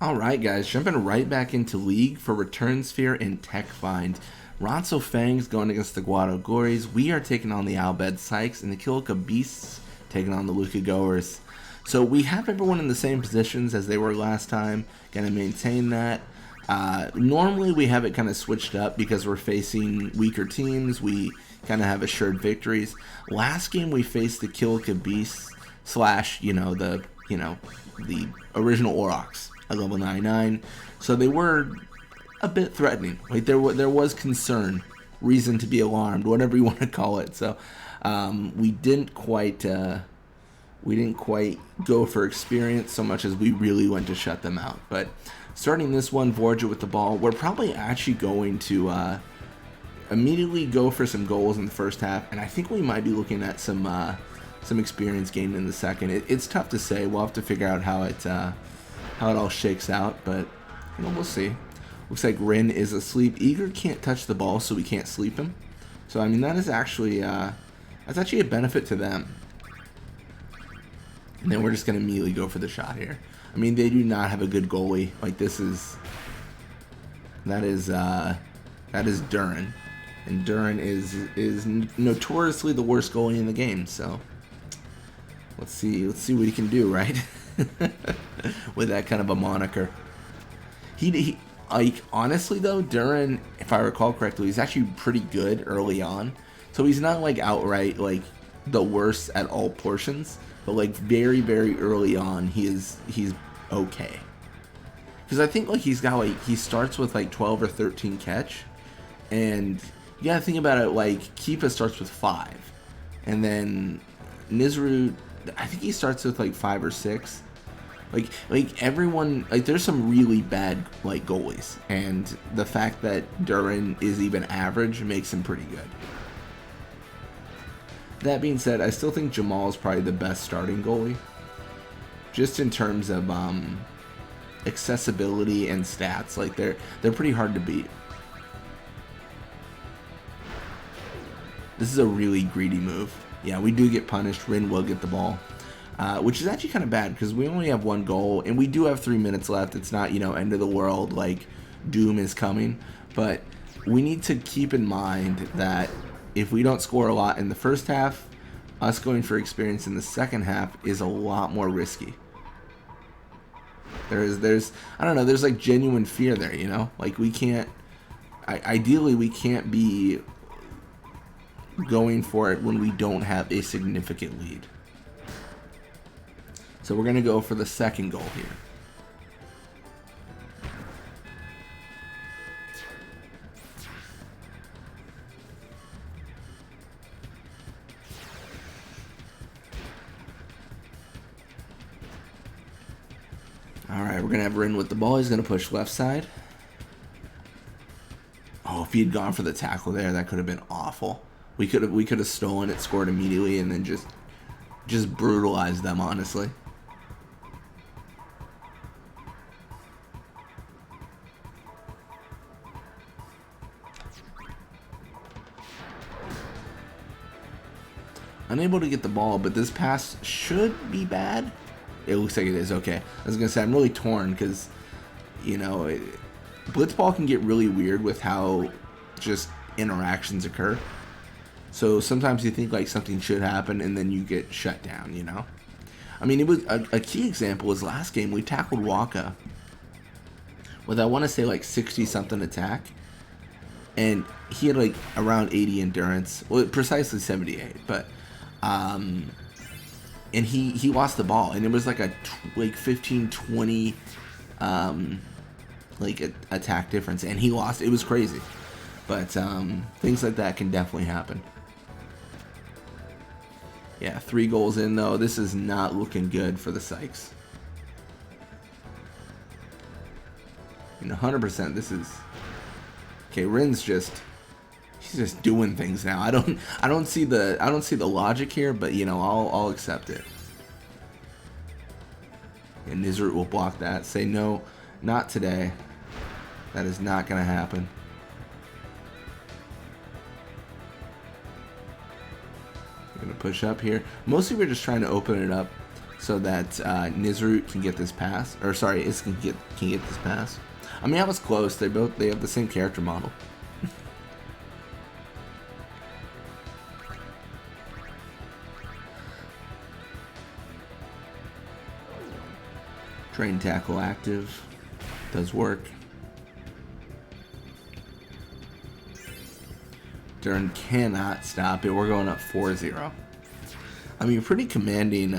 Alright guys, jumping right back into League for Return Sphere and Tech Find. Ronso Fangs going against the Guado Gories. We are taking on the Bhed Psyches, and the Kilika Beasts taking on the Luka Goers. So we have everyone in the same positions as they were last time. Gonna maintain that. Normally we have it kind of switched up because we're facing weaker teams. We kind of have assured victories. Last game we faced the Kilika Beasts slash, the original Aurochs at level 99. So they were a bit threatening. Like there was concern, reason to be alarmed, whatever you want to call it. So we didn't quite go for experience so much as we really went to shut them out. But starting this one, Vorja with the ball, we're probably actually going to immediately go for some goals in the first half, and I think we might be looking at some experience gained in the second. It's tough to say. We'll have to figure out how it all shakes out, but we'll see. Looks like Rin is asleep. Eager can't touch the ball, so we can't sleep him. So I mean that is actually that's actually a benefit to them. And then we're just gonna immediately go for the shot here. I mean they do not have a good goalie. Like that is Duran, and Duran is notoriously the worst goalie in the game. So let's see what he can do, right? With that kind of a moniker. He like honestly though, Duran, if I recall correctly, he's actually pretty good early on. So he's not like outright like the worst at all portions, but like very very early on he's okay. Because I think like he starts with like 12 or 13 catch, and you gotta think about it, like Keepa starts with 5, and then Nizru, I think he starts with like 5 or 6. Like everyone, like there's some really bad like goalies, and the fact that Duran is even average makes him pretty good. That being said, I still think Jamal is probably the best starting goalie, just in terms of accessibility and stats. Like they're pretty hard to beat. This is a really greedy move. Yeah, we do get punished. Rin will get the ball. Which is actually kind of bad because we only have 1 goal and we do have 3 minutes left. It's not, end of the world, like doom is coming. But we need to keep in mind that if we don't score a lot in the first half, us going for experience in the second half is a lot more risky. There's I don't know, there's like genuine fear there, Like we can't, ideally we can't be going for it when we don't have a significant lead. So we're going to go for the second goal here. Alright, we're going to have Rin with the ball. He's going to push left side. Oh, if he had gone for the tackle there, that could have been awful. We could have stolen it, scored immediately, and then just brutalized them, honestly. Unable to get the ball, but this pass should be bad. It looks like it is. Okay. I was going to say, I'm really torn because, Blitzball can get really weird with how just interactions occur. So sometimes you think like something should happen and then you get shut down, I mean, it was a key example was last game we tackled Waka with, I want to say, like 60 something attack, and he had like around 80 endurance, well precisely 78, but and he lost the ball, and it was like a 15-20 attack difference, and he lost. It was crazy, but things like that can definitely happen. Yeah, 3 goals in though. This is not looking good for the Psyches. 100%. This is okay. Rin's he's just doing things now. I don't see the logic here, but I'll accept it. And Nizrut will block that. Say no, not today. That is not gonna happen. We're gonna push up here. Mostly we're just trying to open it up so that Nizarut can get this pass, or sorry, Is can get this pass. I mean, that was close. They have the same character model. Train tackle active. Does work. Duran cannot stop it. We're going up 4-0. I mean, pretty commanding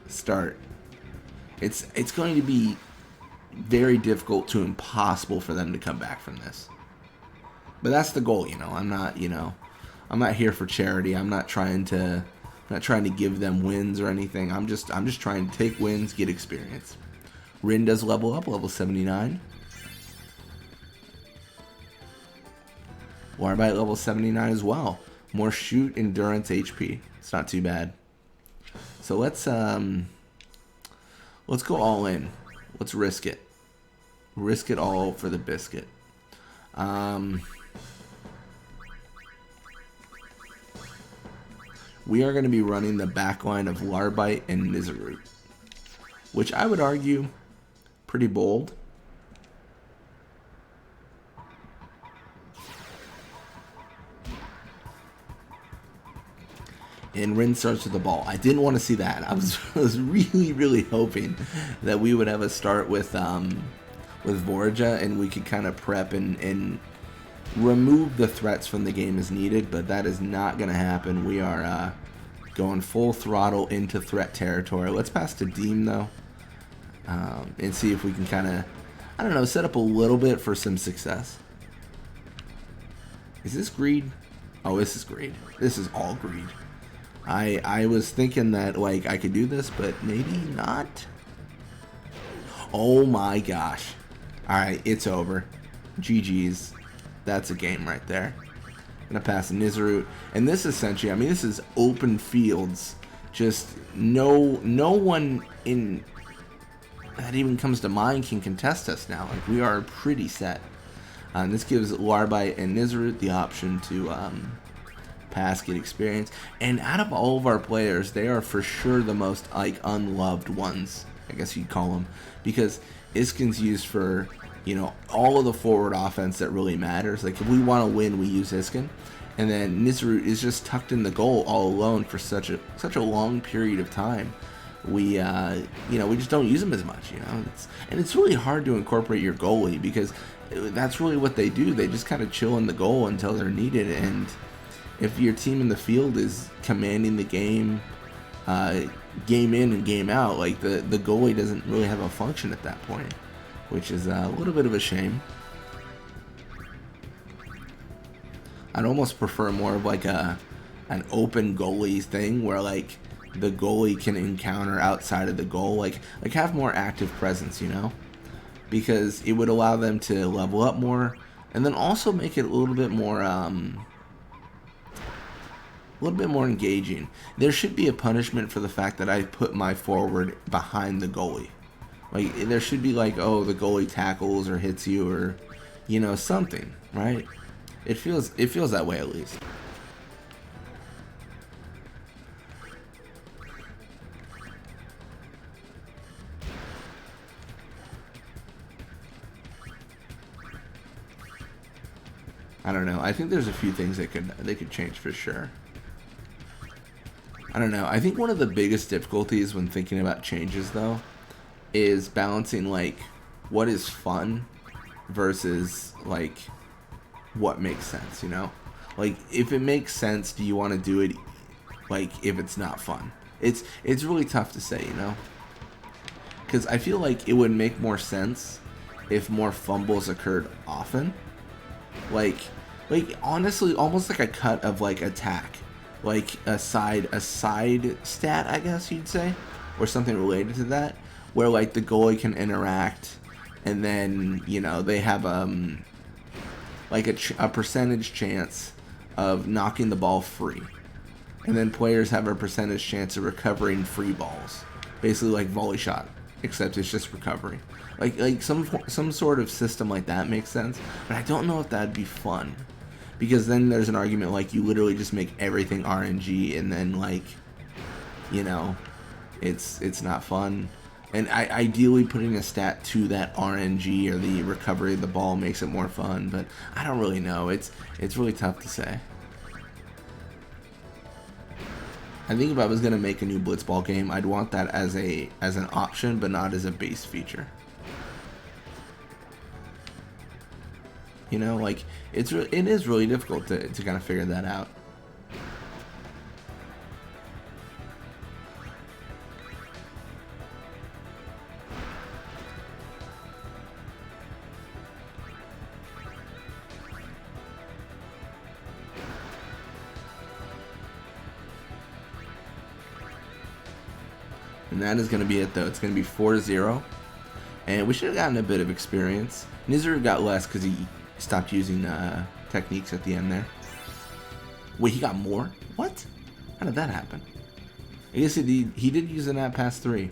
start. It's going to be very difficult to impossible for them to come back from this. But that's the goal, you know. I'm not here for charity. I'm not trying to give them wins or anything. I'm just trying to take wins, get experience. Rin does level up, level 79. Warbite level 79 as well. More shoot, endurance, HP. It's not too bad. So let's go all in. Let's risk it. Risk it all for the biscuit. We are going to be running the back line of Larbite and Nizarut, which I would argue pretty bold. And Rin starts with the ball. I didn't want to see that. I was really hoping that we would have a start with Vorja and we could kind of prep and remove the threats from the game as needed, but that is not going to happen. We are going full throttle into threat territory. Let's pass to Deem though, and see if we can kind of, I don't know, set up a little bit for some success. Is this greed? Oh, this is greed. This is all greed. I was thinking that like I could do this, but maybe not. Oh my gosh. Alright, it's over. GG's. That's a game right there. Gonna pass Nizarut. And this essentially, I mean, this is open fields. Just no one in that even comes to mind can contest us now. Like, we are pretty set. And this gives Larbite and Nizarut the option to pass, get experience. And out of all of our players, they are for sure the most like unloved ones, I guess you'd call them, because Iskin's used for, you know, all of the forward offense that really matters. Like, if we want to win, we use Iskin, and then Nizarut is just tucked in the goal all alone for such a long period of time. We we just don't use him as much, you know. It's really hard to incorporate your goalie, because that's really what they do. They just kind of chill in the goal until they're needed. And if your team in the field is commanding the game, game in and game out, like the goalie doesn't really have a function at that point, which is a little bit of a shame. I'd almost prefer more of like an open goalie thing where like the goalie can encounter outside of the goal, like have more active presence, you know, because it would allow them to level up more, and then also make it a little bit more engaging. There should be a punishment for the fact that I put my forward behind the goalie. Like, there should be like, oh, the goalie tackles or hits you, or, you know, something, right? It feels that way at least. I don't know. I think there's a few things they could change for sure. I don't know. I think one of the biggest difficulties when thinking about changes, though, is balancing like what is fun versus like what makes sense, you know? Like, if it makes sense, do you want to do it? Like, if it's not fun, it's really tough to say, you know? Because I feel like it would make more sense if more fumbles occurred often. Like honestly, almost like a cut of like attack, like a side stat, I guess you'd say, or something related to that, where like the goalie can interact, and then, you know, they have like a percentage chance of knocking the ball free, and then players have a percentage chance of recovering free balls, basically like volley shot, except it's just recovery. Like some sort of system like that makes sense, but I don't know if that'd be fun, because then there's an argument like you literally just make everything RNG, and then like, you know, it's not fun. And ideally putting a stat to that RNG or the recovery of the ball makes it more fun, but I don't really know. It's really tough to say. I think if I was gonna make a new Blitzball game, I'd want that as an option, but not as a base feature. You know, like it is really difficult to kind of figure that out. And that is going to be it, though. It's going to be 4-0. And we should have gotten a bit of experience. Nizar got less because he stopped using techniques at the end there. Wait, he got more? What? How did that happen? I guess he did use an at pass 3.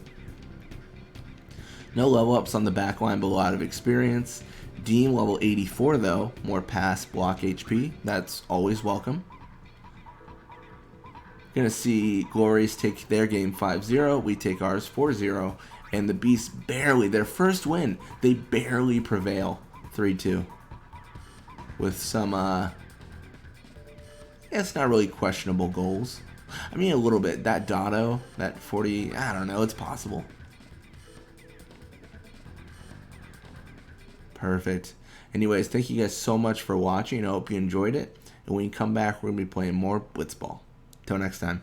No level ups on the back line, but a lot of experience. Dean level 84, though. More pass, block HP. That's always welcome. Gonna see Glories take their game 5-0. We take ours 4-0. And the Beasts barely, their first win, they barely prevail 3-2. With some, it's not really questionable goals. I mean, a little bit. That Dotto, that 40, I don't know, it's possible. Perfect. Anyways, thank you guys so much for watching. I hope you enjoyed it. And when you come back, we're going to be playing more Blitzball. Till next time.